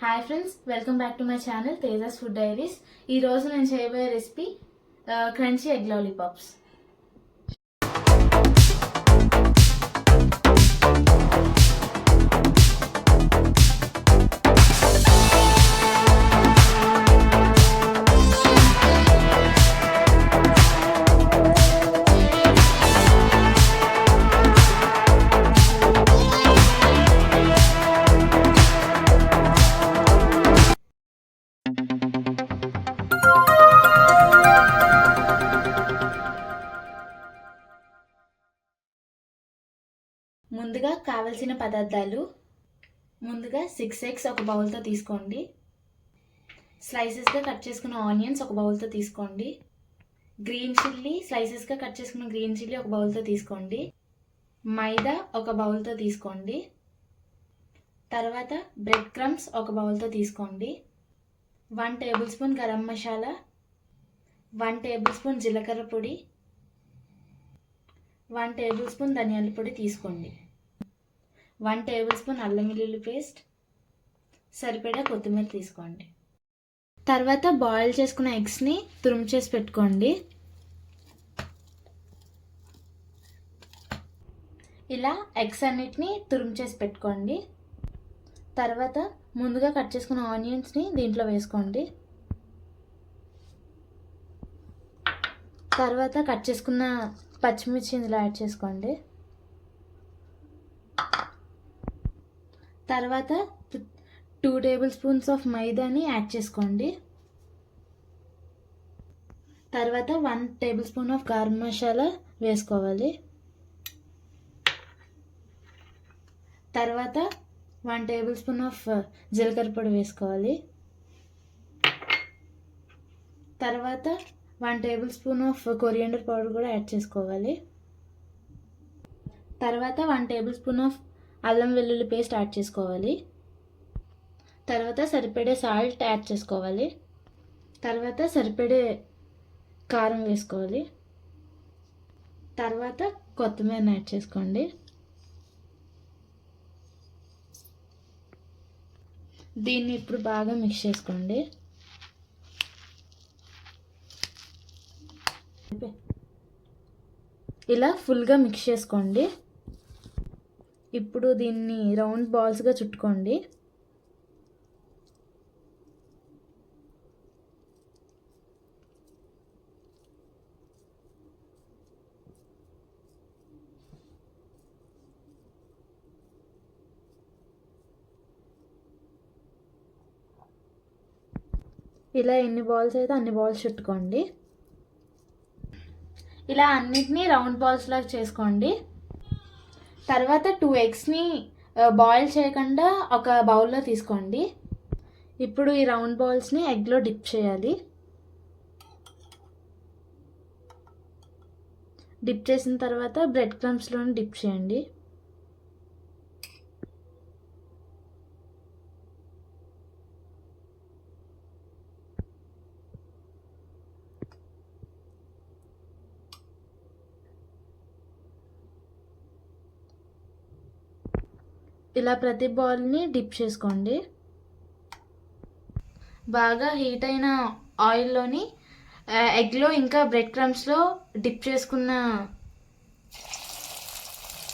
Hi friends, welcome back to my channel Tejas food diaries. ఈరోజు నేను చేయబోయే రెసిపీ క్రంచీ ఎగ్ లాలీపాప్స్. ముందుగా కావలసిన పదార్థాలు: ముందుగా 6 ఎగ్స్ ఒక బౌల్తో తీసుకోండి. స్లైసెస్గా కట్ చేసుకున్న ఆనియన్స్ ఒక బౌల్తో తీసుకోండి. గ్రీన్ చిల్లీ స్లైసెస్గా కట్ చేసుకున్న గ్రీన్ చిల్లీ ఒక బౌల్తో తీసుకోండి. మైదా ఒక బౌల్తో తీసుకోండి. తర్వాత బ్రెడ్ క్రమ్స్ ఒక బౌల్తో తీసుకోండి. 1 table spoon garam masala, 1 table spoon జీలకర్ర పొడి, 1 టేబుల్ స్పూన్ ధనియాల పొడి తీసుకోండి. 1 టేబుల్ స్పూన్ అల్లం వెల్లుల్లి పేస్ట్, సరిపడా కొత్తిమీర తీసుకోండి. తర్వాత బాయిల్ చేసుకున్న ఎగ్స్ని తురుము చేసి పెట్టుకోండి. ఇలా ఎగ్స్ అన్నిటిని తురుము చేసి పెట్టుకోండి. తర్వాత ముందుగా కట్ చేసుకున్న ఆనియన్స్ని దీంట్లో వేసుకోండి. తర్వాత కట్ చేసుకున్న పచ్చిమిర్చి ఇందులో యాడ్ చేసుకోండి. తర్వాత 2 టేబుల్ స్పూన్స్ ఆఫ్ మైదాని యాడ్ చేసుకోండి. తర్వాత 1 table spoon of garam masala వేసుకోవాలి. తర్వాత 1 టేబుల్ స్పూన్ ఆఫ్ జీలకర్ర పొడి వేసుకోవాలి. తర్వాత 1 table spoon of coriander powder కూడా యాడ్ చేసుకోవాలి. తర్వాత 1 టేబుల్ స్పూన్ ఆఫ్ అల్లం వెల్లుల్లి పేస్ట్ యాడ్ చేసుకోవాలి. తర్వాత సరిపడే సాల్ట్ యాడ్ చేసుకోవాలి. తర్వాత సరిపడే కారం వేసుకోవాలి. తర్వాత కొత్తిమీరని యాడ్ చేసుకోండి. దీన్ని ఇప్పుడు బాగా మిక్స్ చేసుకోండి. ఇలా ఫుల్గా మిక్స్ చేసుకోండి. ఇప్పుడు దీన్ని రౌండ్ బాల్స్గా చుట్టుకోండి. ఇలా ఎన్ని బాల్స్ అయితే అన్ని బాల్స్ చుట్టుకోండి. ఇలా అన్నిటినీ రౌండ్ బాల్స్ లాగా చేసుకోండి. తర్వాత 2 ఎగ్స్ని బాయిల్ చేయకుండా ఒక బౌల్లో తీసుకోండి. ఇప్పుడు ఈ రౌండ్ బాల్స్ని ఎగ్లో డిప్ చేయాలి. డిప్ చేసిన తర్వాత బ్రెడ్ క్రమ్స్లోని డిప్ చేయండి. ఇలా ప్రతి బాల్ని డిప్ చేసుకోండి. బాగా హీట్ అయిన ఆయిల్లోని ఎగ్లో ఇంకా బ్రెడ్ క్రమ్స్లో డిప్ చేసుకున్న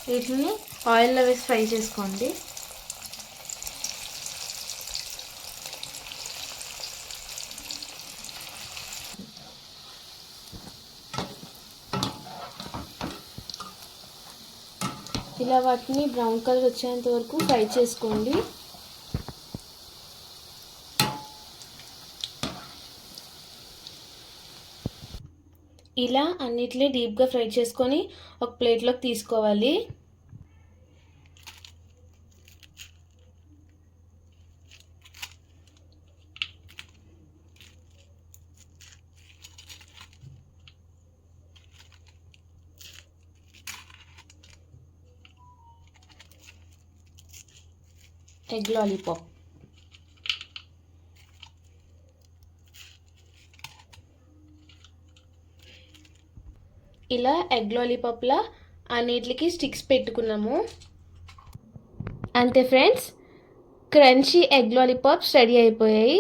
వీటిని ఆయిల్లో వేసి ఫ్రై చేసుకోండి. ఇలా వాటిని బ్రౌన్ కలర్ వచ్చేంత వరకు ఫ్రై చేసుకోండి. ఇలా అన్నిటిని డీప్గా ఫ్రై చేసుకొని ఒక ప్లేట్లోకి తీసుకోవాలి. ఎగ్ లాలీపాప్ ఇలా ఎగ్ లాలీపాప్లా అన్నిటికి స్టిక్స్ పెట్టుకున్నాము. అంతే friends, crunchy egg lollipops ready అయిపోయాయి.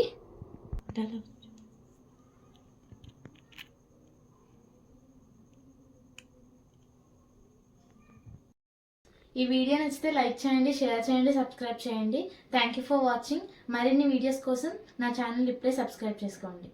ఈ వీడియో నచ్చితే లైక్ చేయండి, షేర్ చేయండి, సబ్స్క్రైబ్ చేయండి. Thank you for watching. మరిన్ని వీడియోస్ కోసం నా ఛానల్ ఇప్పుడే సబ్స్క్రైబ్ చేసుకోండి.